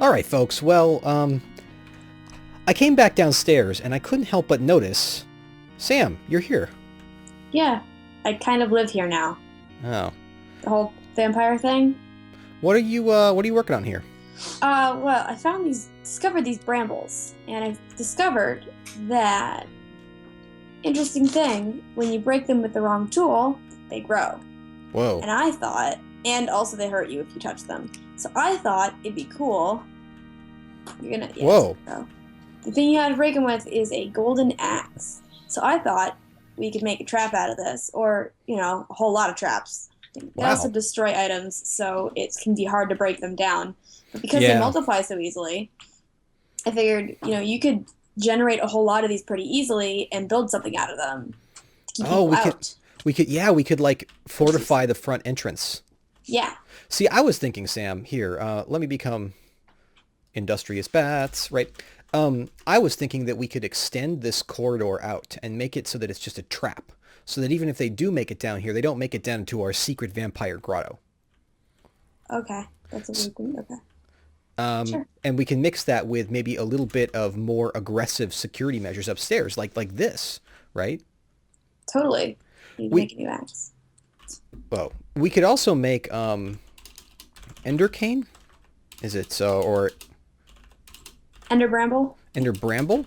All right, folks. Well, I came back downstairs and I couldn't help but notice, Sam, you're here. Yeah, I kind of live here now. Oh, The whole vampire thing. what are you working on here? Well, discovered these brambles, and I discovered that interesting thing, when you break them with the wrong tool, they grow. Whoa. And I thought, and also they hurt you if you touch them. So I thought it'd be cool. Whoa. So the thing you have to break them with is a golden axe. So I thought we could make a trap out of this, or, a whole lot of traps. They Wow. also destroy items, so it can be hard to break them down. But because they multiply so easily, I figured, you could generate a whole lot of these pretty easily and build something out of them to keep people out. We could like fortify the front entrance. Yeah. See, I was thinking, Sam, here, let me become industrious bats, right? I was thinking that we could extend this corridor out and make it so that it's just a trap. So that even if they do make it down here, they don't make it down to our secret vampire grotto. Okay. That's a weird thing. Okay. Sure. And we can mix that with maybe a little bit of more aggressive security measures upstairs, like this, right? Totally. You can make a new axe. Well, we could also make Ender cane. Is it so, or Ender bramble? Ender bramble?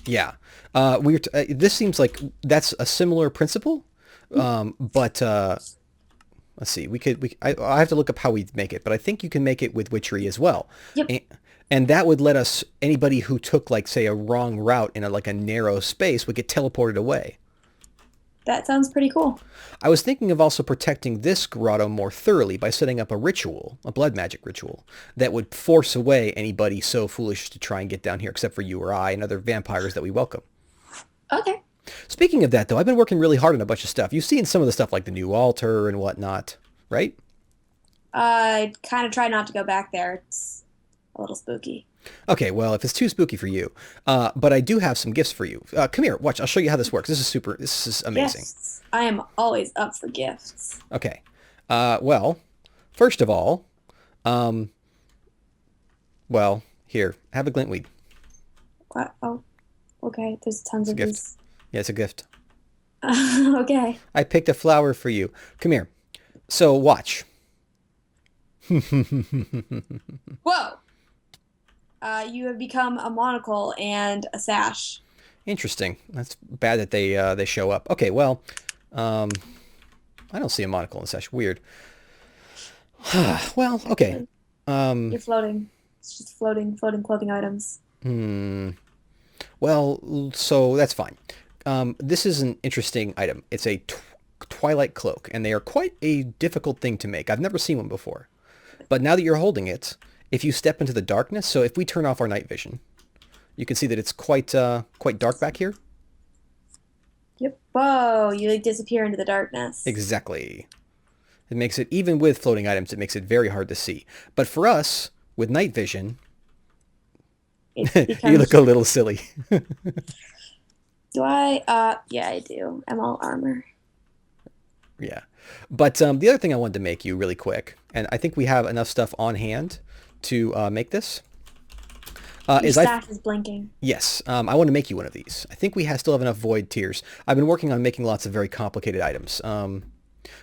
Yeah. This seems like that's a similar principle, but let's see. I have to look up how we make it, but I think you can make it with witchery as well. Yep. And that would let us, anybody who took like say a wrong route in a narrow space would get teleported away. That sounds pretty cool. I was thinking of also protecting this grotto more thoroughly by setting up a ritual, a blood magic ritual, that would force away anybody so foolish to try and get down here, except for you or I and other vampires that we welcome. Okay. Speaking of that, though, I've been working really hard on a bunch of stuff. You've seen some of the stuff like the new altar and whatnot, right? I kind of try not to go back there. It's a little spooky. Okay, well, if it's too spooky for you, but I do have some gifts for you. Come here, watch. I'll show you how this works. This is amazing. Yes, I am always up for gifts. Okay. Well, first of all, here, have a glintweed. What? Oh, okay. There's tons of these. Yeah, it's a gift. Okay. I picked a flower for you. Come here. So, watch. Whoa. You have become a monocle and a sash. Interesting. That's bad that they show up. Okay, well, I don't see a monocle and a sash. Weird. Well, okay. You're floating. It's just floating clothing items. Well, so that's fine. This is an interesting item. It's a twilight cloak, and they are quite a difficult thing to make. I've never seen one before. But now that you're holding it, if you step into the darkness, so if we turn off our night vision, you can see that it's quite dark back here. Yep. Whoa, you disappear into the darkness. Exactly. It makes it, even with floating items, it makes it very hard to see. But for us, with night vision, you look a little silly. Do I? Yeah, I do. I'm all armor. Yeah. But the other thing I wanted to make you really quick, and I think we have enough stuff on hand to make this. Your staff is blinking. Yes. I want to make you one of these. I think we still have enough void tears. I've been working on making lots of very complicated items.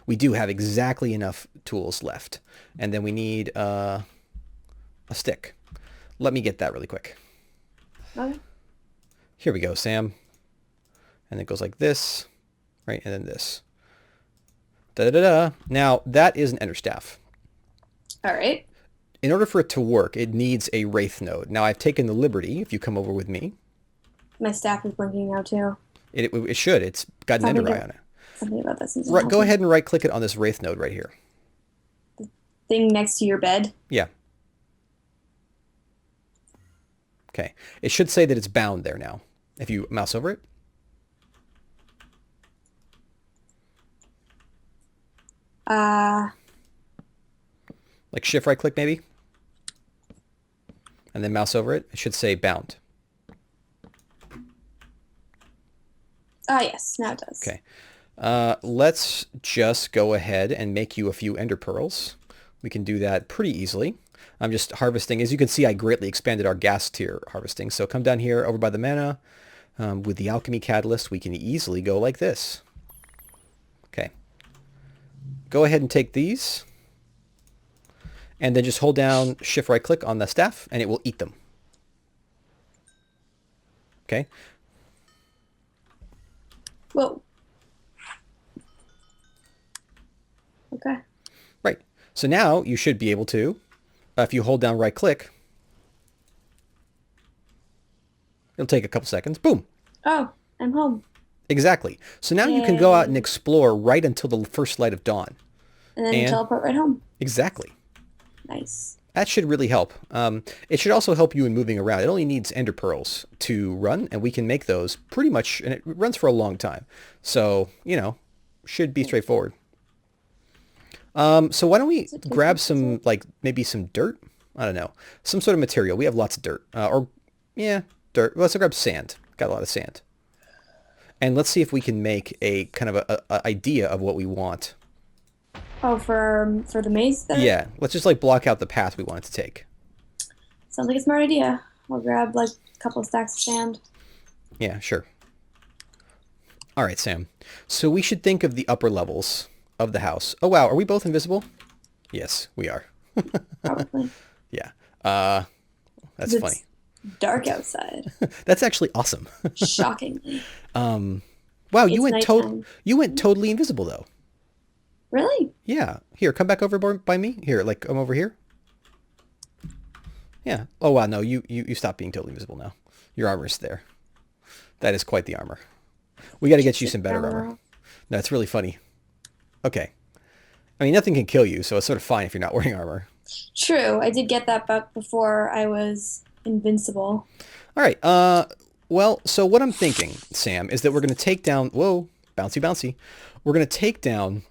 We do have exactly enough tools left. And then we need a stick. Let me get that really quick. Okay. Here we go, Sam. And it goes like this, right? And then this. Da-da-da-da. Now, that is an ender staff. All right. In order for it to work, it needs a wraith node. Now, I've taken the liberty, if you come over with me. My staff is blinking now, too. It should. It's got an ender eye on it. Something about this. Right, go ahead and right-click it on this wraith node right here. The thing next to your bed? Yeah. Okay. It should say that it's bound there now, if you mouse over it. Like shift right-click, maybe? And then mouse over it. It should say bound. Ah, yes. Now it does. Okay. Let's just go ahead and make you a few ender pearls. We can do that pretty easily. I'm just harvesting. As you can see, I greatly expanded our gas tier harvesting. So come down here over by the mana. With the alchemy catalyst, we can easily go like this. Okay. Go ahead and take these. And then just hold down shift right click on the staff and it will eat them. Okay. Whoa. Okay. Right. So now you should be able to, if you hold down right click, it'll take a couple seconds. Boom. Oh, I'm home. Exactly. So now you can go out and explore right until the first light of dawn. And then teleport right home. Exactly. Nice. That should really help. It should also help you in moving around. It only needs ender pearls to run, and we can make those pretty much, and it runs for a long time. So, you know, should be straightforward. So why don't we grab some, like, maybe some dirt? I don't know. Some sort of material. We have lots of dirt. Yeah, dirt. Let's grab sand. Got a lot of sand. And let's see if we can make a kind of a idea of what we want. Oh, for the maze there? Yeah, let's just like block out the path we want it to take. Sounds like a smart idea. I'll grab like a couple of stacks of sand. Yeah, sure. All right, Sam. So we should think of the upper levels of the house. Oh, wow. Are we both invisible? Yes, we are. Probably. Yeah. That's funny. Dark outside. That's actually awesome. Shockingly. Wow, you went totally invisible though. Really? Yeah. Here, come back over by me. Here, like come over here. Yeah. Oh wow, no, you stopped being totally invisible now. Your armor's there. That is quite the armor. We got to get you some better armor. No, it's really funny. Okay. I mean, nothing can kill you, so it's sort of fine if you're not wearing armor. True. I did get that back before I was invincible. All right. Well, so what I'm thinking, Sam, is that we're going to take down... Whoa, bouncy, bouncy. We're going to take down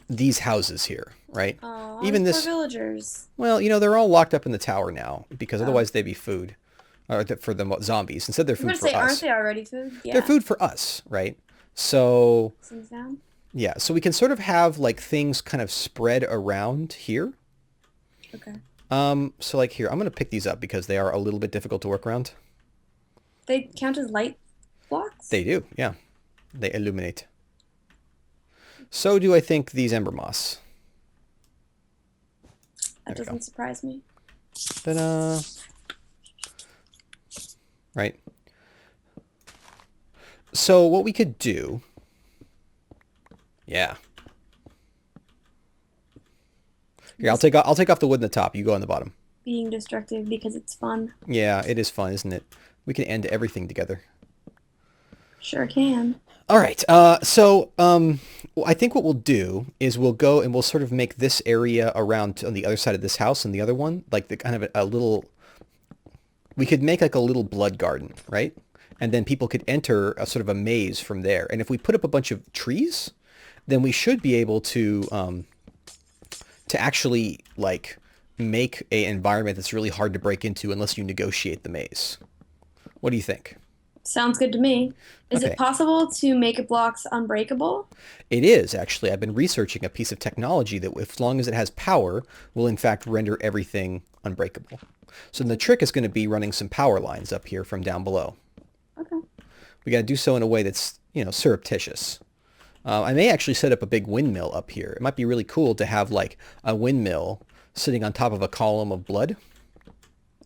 these houses here, right? Oh, even this villagers. Well, you know, they're all locked up in the tower now because otherwise they'd be food for the zombies. Instead, they're food for us. Aren't they already food? Yeah. They're food for us, right? So Seems down. Yeah, so we can sort of have like things kind of spread around here. Okay. So like here, I'm going to pick these up because they are a little bit difficult to work around. They count as light blocks? They do, yeah. They illuminate. So do I think these ember moss. That doesn't surprise me. Ta-da! Right. So what we could do... Yeah. Here, I'll take off the wood in the top. You go on the bottom. Being destructive because it's fun. Yeah, it is fun, isn't it? We can end everything together. Sure can. All right. So I think what we'll do is we'll go and we'll sort of make this area around on the other side of this house and the other one like the kind of a little. We could make like a little blood garden, right? And then people could enter a sort of a maze from there. And if we put up a bunch of trees, then we should be able to actually like make an environment that's really hard to break into unless you negotiate the maze. What do you think? Sounds good to me. Is it possible to make blocks unbreakable? It is, actually. I've been researching a piece of technology that, as long as it has power, will in fact render everything unbreakable. So the trick is going to be running some power lines up here from down below. Okay. We got to do so in a way that's, you know, surreptitious. I may actually set up a big windmill up here. It might be really cool to have like a windmill sitting on top of a column of blood.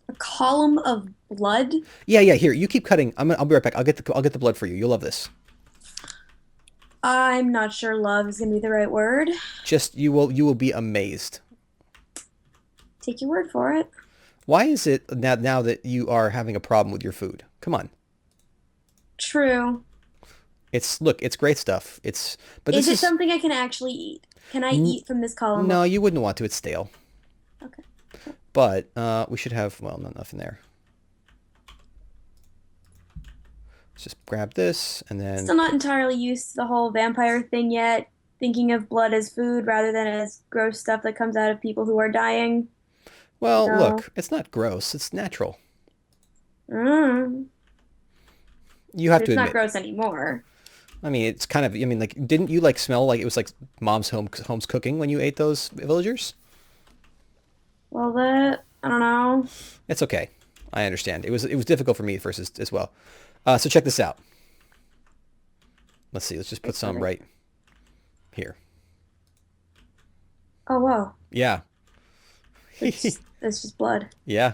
A column of blood? Yeah. Here, you keep cutting. I'll be right back. I'll get the blood for you. You'll love this. I'm not sure love is gonna be the right word. Just you will be amazed. Take your word for it. Why is it now that you are having a problem with your food? Come on. True. It's great stuff. Is it something I can actually eat? Can I eat from this column? No, you wouldn't want to. It's stale. Okay. But we should have, well, nothing there. Let's just grab this and then... Still not entirely used to the whole vampire thing yet. Thinking of blood as food rather than as gross stuff that comes out of people who are dying. Well, look, it's not gross. It's natural. You have to admit. It's not gross anymore. I mean, it's kind of, I mean, like, didn't you, like, smell like it was, like, mom's home's cooking when you ate those villagers? Well, that I don't know. It's okay. I understand. It was difficult for me first as well. So check this out. Let's see. Let's just put some right here. Oh wow. Yeah. It's just blood. Yeah.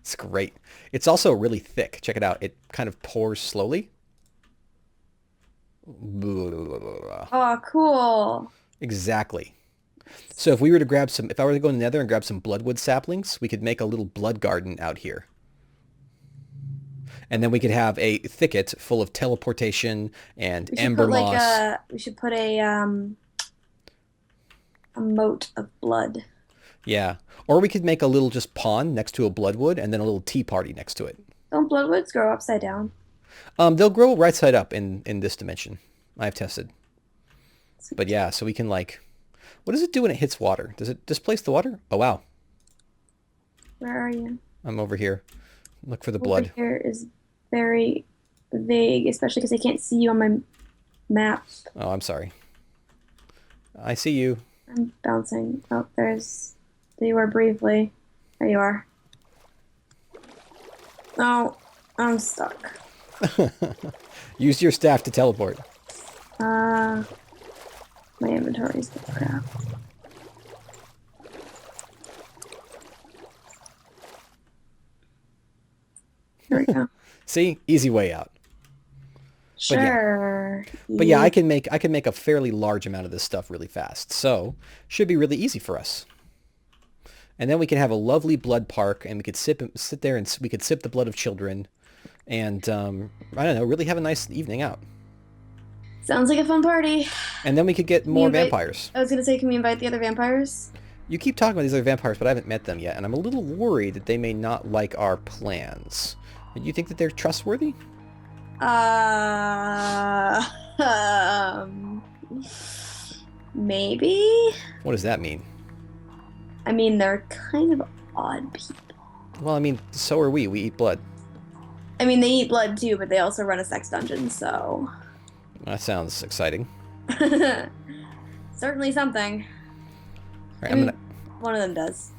It's great. It's also really thick. Check it out. It kind of pours slowly. Oh, cool. Exactly. So if we were to grab some, if I were to go in the nether and grab some bloodwood saplings, we could make a little blood garden out here. And then we could have a thicket full of teleportation and ember moss. We should put a moat of blood. Yeah. Or we could make a little just pond next to a bloodwood and then a little tea party next to it. Don't bloodwoods grow upside down? They'll grow right side up in this dimension. I've tested. But yeah, so we can like, what does it do when it hits water? Does it displace the water? Oh, wow. Where are you? I'm over here. Look for the blood. Over here is very vague, especially because I can't see you on my map. Oh, I'm sorry. I see you. I'm bouncing. Oh, there you are briefly. There you are. Oh, I'm stuck. Use your staff to teleport. My inventory's the crap. There we go. See? Easy way out. Sure. But yeah, I can make a fairly large amount of this stuff really fast. So, should be really easy for us. And then we can have a lovely blood park, and we could sit there and we could sip the blood of children, and I don't know, really have a nice evening out. Sounds like a fun party. And then we could get more vampires. I was gonna say, can we invite the other vampires? You keep talking about these other vampires, but I haven't met them yet, and I'm a little worried that they may not like our plans. Do you think that they're trustworthy? Maybe. What does that mean? I mean, they're kind of odd people. Well, I mean, so are we. We eat blood. I mean, they eat blood too, but they also run a sex dungeon, so... That sounds exciting. Certainly something. All right, One of them does.